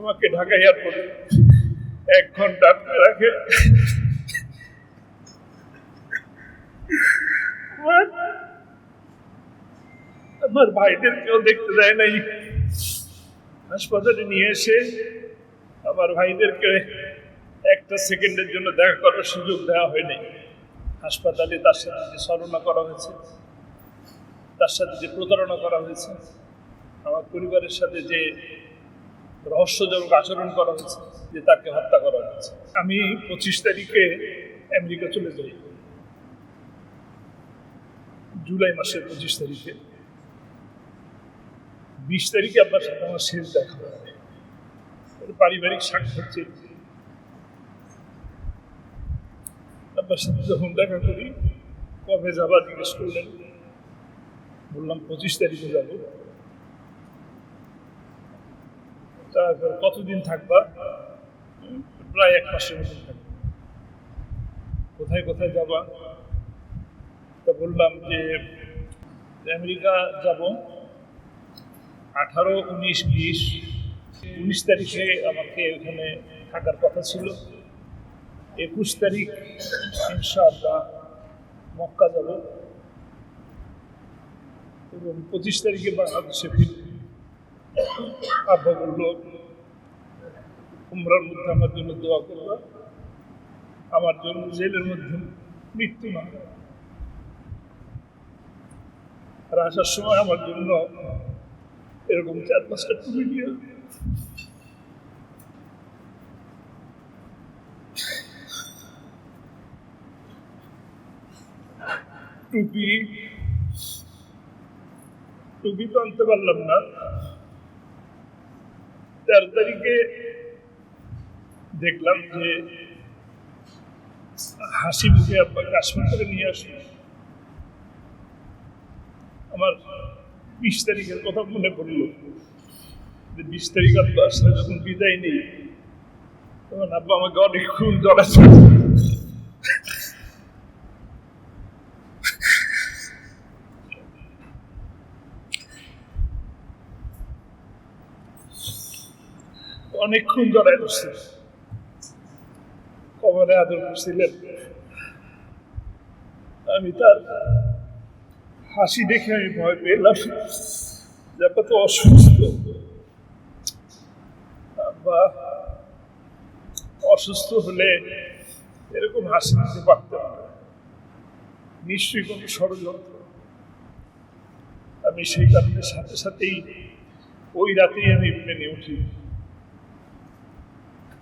আমাকে ঢাকা এয়ারপোর্টে 1 ঘন্টা আটকে রাখে। আমার ভাইদের কেউ দেখতে দেয় নাই। হাসপাতালে নিয়ে এসে আমার ভাইদেরকে 1 সেকেন্ডের জন্য দেখা করার সুযোগ দেওয়া হয়নি। হাসপাতালে তার সাথে যে ছলনা করা হয়েছে, তার সাথে যে প্রতারণা করা হয়েছে, আমার পরিবারের সাথে যে রহস্যজনক আচরণ করা হয়েছে, যে তাকে হত্যা করা হয়েছে। আমি 25 তারিখে আমেরিকা চলে যাই, জুলাই মাসের 25 তারিখে। 20 তারিখে আপনার সাথে আমার শেষ দেখা হয়। পারিবারিক সাক্ষাৎ চেয়ে আপনার সাথে যখন দেখা করি, কবে যাবা জিজ্ঞেস করলেন। বললাম 25 তারিখে যাবো। তারপর কতদিন থাকবা? প্রায় 1 মাসের মতন থাকবো। কোথায় কোথায় যাবা? তা বললাম যে আমেরিকা যাব 18, 19, 20। 19 তারিখে আমাকে ওখানে থাকার কথা ছিল। 21 তারিখ ইনশাআল্লাহ মক্কা যাব এবং 25 তারিখে বাংলাদেশে ফিরব। আব্বা বলল, উমরার মধ্যে আমার জন্য দোয়া করবা, আমার জন্য জেলের মধ্যে মৃত্যু না। আর আসার সময় আমার জন্য এরকম 4-5টা টুপি নিয়ে টুপি তো আনতে পারলাম না। 13 তারিখে দেখলাম যে হাসি মুখে আব্বাকে হাসপাতালে নিয়ে আসলো। আমার 20 তারিখের কথা মনে পড়লো যে 20 তারিখ আব্বা আসলে যখন বিদায় নেই, তখন আব্বা আমাকে অনেকক্ষণ জড়াচ্ছে। অনেকক্ষণ জড়ায় বসছে, কবরে আদর করছিলেন। আমি তার হাসি দেখে আমি ভয় পেলাম যে আব্বা তো অসুস্থ। আব্বা অসুস্থ হলে এরকম হাসি দিতে পারতেন না, নিশ্চয়ই কোনো ষড়যন্ত্র। আমি সেই কারণে সাথে সাথেই ওই রাতেই আমি প্লেনে উঠি।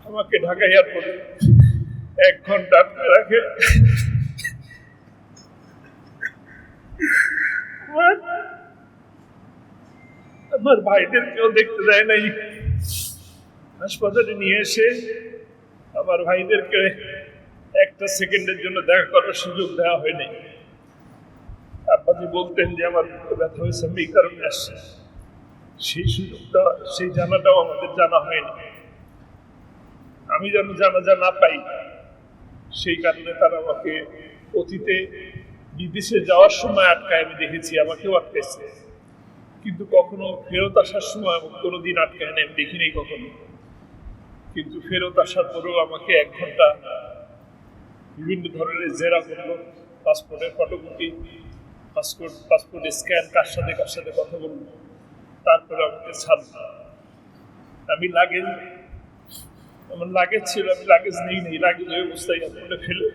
আমাকে ঢাকা এয়ারপোর্টে 1 ঘন্টা আটকে রাখে। আমার ভাইদের কেউ দেখতে দেয় নাই। হাসপাতালে নিয়ে এসে আমার ভাইদেরকে 1 সেকেন্ডের জন্য দেখা করার সুযোগ দেওয়া হয়নি। আব্বাজি বলতেন যে আমার ব্যথা হয়েছে, আমি এই কারণে আসছি। সেই সুযোগটা, সেই জানাটাও আমাদের জানা হয়নি। আমি যেন জানাজা না পাই, সেই কারণে তারা আমাকে অতীতে বিদেশে যাওয়ার সময় আটকায় আমি দেখেছি, আমাকেও আটকাইছে, কিন্তু কখনো ফেরত আসার সময় কোনোদিন আটকায় না, আমি দেখিনি কখনো। কিন্তু ফেরত আসার পরেও আমাকে 1 ঘন্টা বিভিন্ন ধরনের জেরা করলো, পাসপোর্টের ফটোকপি, পাসপোর্ট স্ক্যান, কার সাথে কথা বললো, তারপরে আমাকে ছাড়ল। আমি আমার লাগেজ ছিল, আমি লাগেজ নেই, লাগেজ ওই অবস্থায় এয়ারপোর্টে ফেলে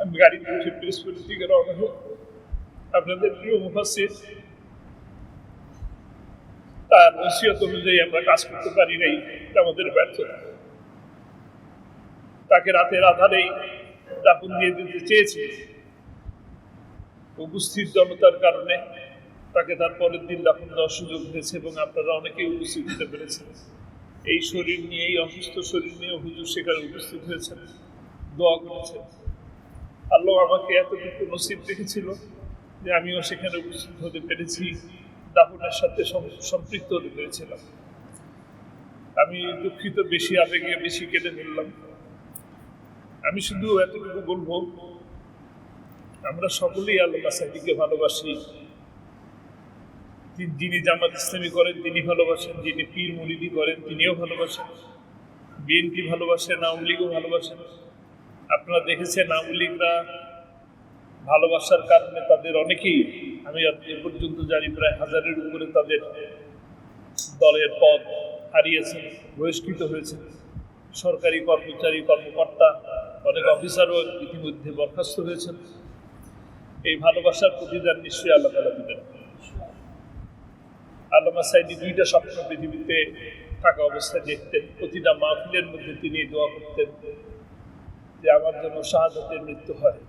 আমি গাড়িতে উঠে পিরোজপুরের দিকে রওনা হই। আপনাদের প্রিয় মুফাসসির তার ওসিয়ত অনুযায়ী আমরা কাজ করতে পারি নাই, আমাদের ব্যর্থতা। তাকে রাতের আধারেই দাফন দিয়ে দিতে চেয়েছি, উপস্থিত জনতার কারণে তাকে তার পরের দিন দাফন দেওয়ার সুযোগ হয়েছে এবং আপনারা অনেকেই উপস্থিত হতে পেরেছেন। এই শরীর নিয়ে, এই অসুস্থ শরীর নিয়ে হুজুর সেখানে উপস্থিত হয়েছেন, দোয়া করেছেন। আল্লাহ আমাকে এতটুকু নসিব রেখেছিল যে আমিও সেখানে উপস্থিত হতে পেরেছি, দাফনের সাথে সম্পৃক্ত হতে পেরেছিলাম। আমি দুঃখিত, বেশি আবেগে বেশি কেটে ফেললাম। আমি শুধু এতটুকু বলবো, আমরা সকলেই আল্লাহ সাইদিকে ভালোবাসি। যিনি জামাত ইসলামী করেন তিনি ভালোবাসেন, যিনি পীর মুরিদি করেন তিনিও ভালোবাসেন, বিএনপি ভালোবাসেন, আওয়ামী লীগও ভালোবাসেন। আপনারা দেখেছেন আওয়ামী লীগরা ভালোবাসার কারণে তাদের অনেকেই, আমি এ পর্যন্ত জানি প্রায় 1000-এর উপরে তাদের দলের পদ হারিয়েছেন, বহিষ্কৃত হয়েছেন। সরকারি কর্মচারী কর্মকর্তা অনেক অফিসারও ইতিমধ্যে বরখাস্ত হয়েছেন। এই ভালোবাসার প্রতিদান নিশ্চয়ই আল্লাহ তাআলা দিবেন। আল্লামা সাঈদী 2টা স্বপ্ন পৃথিবীতে থাকা অবস্থায় দেখতেন। প্রতিটা মাহফিলের মধ্যে তিনি দোয়া করতেন যে আমার জন্য শাহাদাতের মৃত্যু হয়।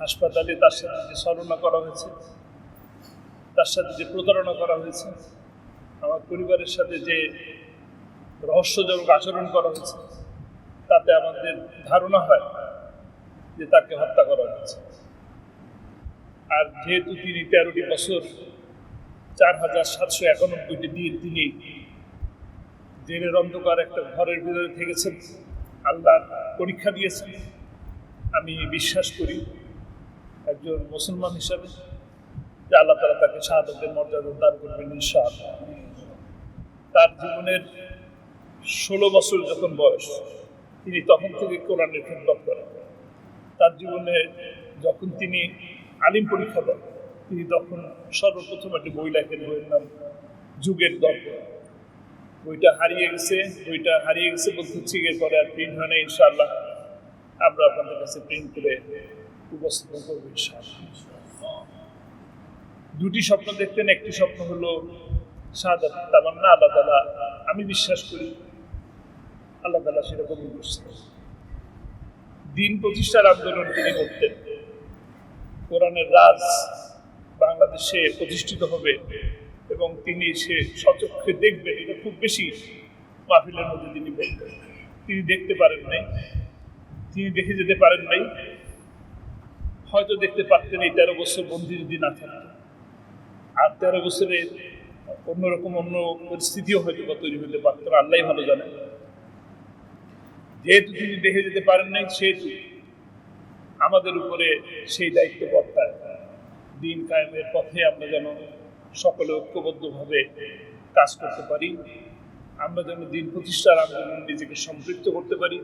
হাসপাতালে তার সাথে যে ছলনা করা হয়েছে, তার সাথে যে প্রতারণা করা হয়েছে, আমার পরিবারের সাথে যে রহস্যজনক আচরণ করা হয়েছে, তাতে আমাদের ধারণা হয় যে তাকে হত্যা করা হয়েছে। আর যেহেতু তিনি 13টি বছর 4791টি দিন তিনি জেলের অন্ধকার একটা ঘরের ভিতরে থেকেছেন, আল্লাহর পরীক্ষা দিয়েছেন, আমি বিশ্বাস করি একজন মুসলমান হিসাবে যে আল্লাহ তাআলা তাকে শাহাদাতের মর্যাদা দান করবেন ইনশাআল্লাহ। তার জীবনের 16 বছর যখন বয়স, তিনি তখন থেকে কোরআনের খিদমত করেন। তার জীবনে যখন তিনি আলিম পরীক্ষা দেন, তিনি তখন সর্বপ্রথম একটি বই লেখেন, বইয়ের নাম যুগের দর্পণ। বইটা হারিয়ে গেছে বলতে হচ্ছে, এরপরে আর প্রিন্ট হয় না। ইনশাআল্লাহ আমরা আপনাদের কাছে প্রিন্ট করে উপস্থাপন করবো ইনশাআল্লাহ। 2টি স্বপ্ন দেখতেন। একটি স্বপ্ন হলো শাহাদাত তামান্না। আল্লাহ তাআলা, আমি বিশ্বাস করি আল্লাহ তাআলা সেটা কবুল করছেন। দিন প্রতিষ্ঠার আন্দোলন তিনি করতেন। কোরআনের রাজ বাংলাদেশে প্রতিষ্ঠিত হবে এবং তিনি সে সচক্ষে দেখবেন, এটা খুব বেশি মাহফিলের মধ্যে তিনি বলতেন। তিনি দেখতে পারেন নাই, তিনি দেখে যেতে পারেন নাই। হয়তো দেখতে পারতেন এই 13 বছর বন্দী যদি না থাকতেন, আর 13 বছরে অন্যরকম অন্য পরিস্থিতিও হয়তো বা তৈরি হতে পারতেন, আল্লাহই ভালো জানেন। যেহেতু তিনি দেখে যেতে পারেন নাই, সেহেতু আমাদের উপরে সেই দায়িত্ব বর্তায়। দিন কায়েমের পথে আমরা যেন সকলে ঐক্যবদ্ধভাবে কাজ করতে পারি, আমরা যেন দিন প্রতিষ্ঠার আন্দোলনে নিজেকে সম্পৃক্ত করতে পারি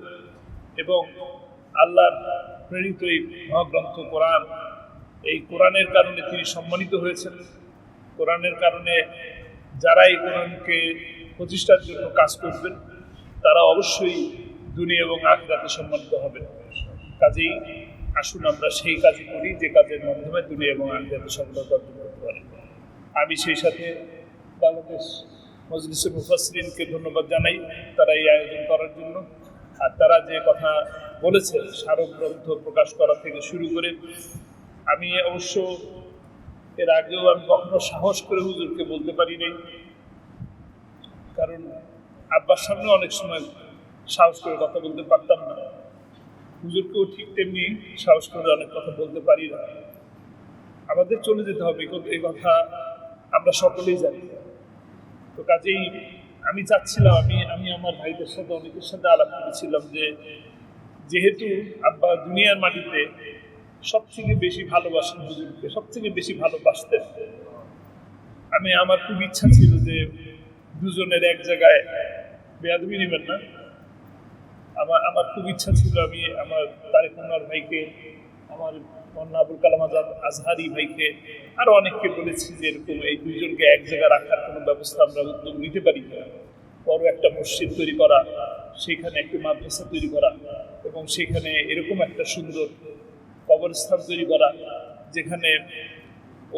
এবং আল্লাহর প্রেরিত এই মহাগ্রন্থ কোরআন, এই কোরআনের কারণে তিনি সম্মানিত হয়েছেন। কোরআনের কারণে যারা এই কোরআনকে প্রতিষ্ঠার জন্য কাজ করবেন, তারা অবশ্যই দুনিয়া এবং আখিরাতে সম্মানিত হবেন। কাজেই আসুন আমরা সেই কাজই করি যে কাজের মাধ্যমে দুনিয়া এবং আখিরাতে সফলতা অর্জন করতে পারি। আমি সেই সাথে বাংলাদেশ মজলিসে মুফাসসিরিনকে ধন্যবাদ জানাই তারা এই আয়োজন করার জন্য। আর তারা যে কথা বলেছে, স্মারক গ্রন্থ প্রকাশ করা থেকে শুরু করে, আমি অবশ্য এর আগেও আমি কখনো সাহস করে হুজুরকে বলতে পারি নাই, কারণ আব্বার সামনে অনেক সময় সাহস করে কথা বলতে পারতাম না। হুজুরকেও ঠিক তেমনি সাহস করে অনেক কথা বলতে পারি না। আমাদের চলে যেতে হবে, এই কথা আমরা সকলেই জানি। তো কাজেই আমি চাচ্ছিলাম, আমি আমার ভাইদের সাথে অনেকের সাথে আলাপ করেছিলাম যে যেহেতু আব্বা দুনিয়ার মাটিতে সব থেকে বেশি ভালোবাসেন হুজুরকে, সব থেকে বেশি ভালোবাসতেন, আমার খুব ইচ্ছা ছিল যে দুজনের এক জায়গায়, বেয়াদবি নেবেন না, আমার খুব ইচ্ছা ছিল আমি আমার তারেক মনোয়ার ভাইকে, আমার মন্না আবুল কালাম আজাদ আজহারি ভাইকে, আরো অনেককে বলেছি যে এরকম এই দুইজনকে এক জায়গায় রাখার কোনো ব্যবস্থা আমরা উদ্যোগ নিতে পারি কিনা। বড় একটা মসজিদ তৈরি করা, সেখানে একটি মাদ্রাসা তৈরি করা এবং সেখানে এরকম একটা সুন্দর কবরস্থান তৈরি করা, যেখানে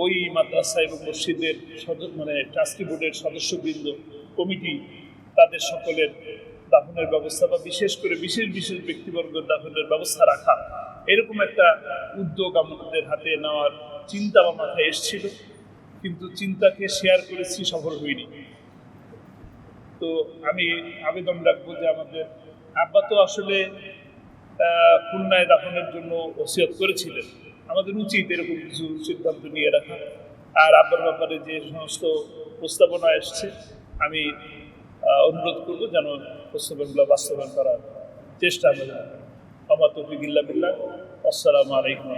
ওই মাদ্রাসা এবং মসজিদের ট্রাস্টি বোর্ডের সদস্যবৃন্দ, কমিটি, তাদের সকলের দাফনের ব্যবস্থা বা বিশেষ করে বিশেষ বিশেষ ব্যক্তিবর্গের দাফনের ব্যবস্থা রাখা, এরকম একটা উদ্যোগ আমাদের হাতে নেওয়ার চিন্তা আমার মাথায় এসেছিল, কিন্তু চিন্তাকে শেয়ার করেছি, সফল হইনি। তো আমি আবেদন রাখবো যে আমাদের আব্বা তো আসলে খুলনায় দাফনের জন্য ওসিয়ত করেছিলেন, আমাদের উচিত এরকম কিছু সিদ্ধান্ত নিয়ে রাখা। আর আব্বার ব্যাপারে যে সমস্ত প্রস্তাবনা এসছে, আমি অনুরোধ করবো যেন প্রস্তাবনাগুলো বাস্তবায়ন করার চেষ্টা আমরা। আমার তৌফিক ইল্লা বিল্লাহ। আসসালামু আলাইকুম।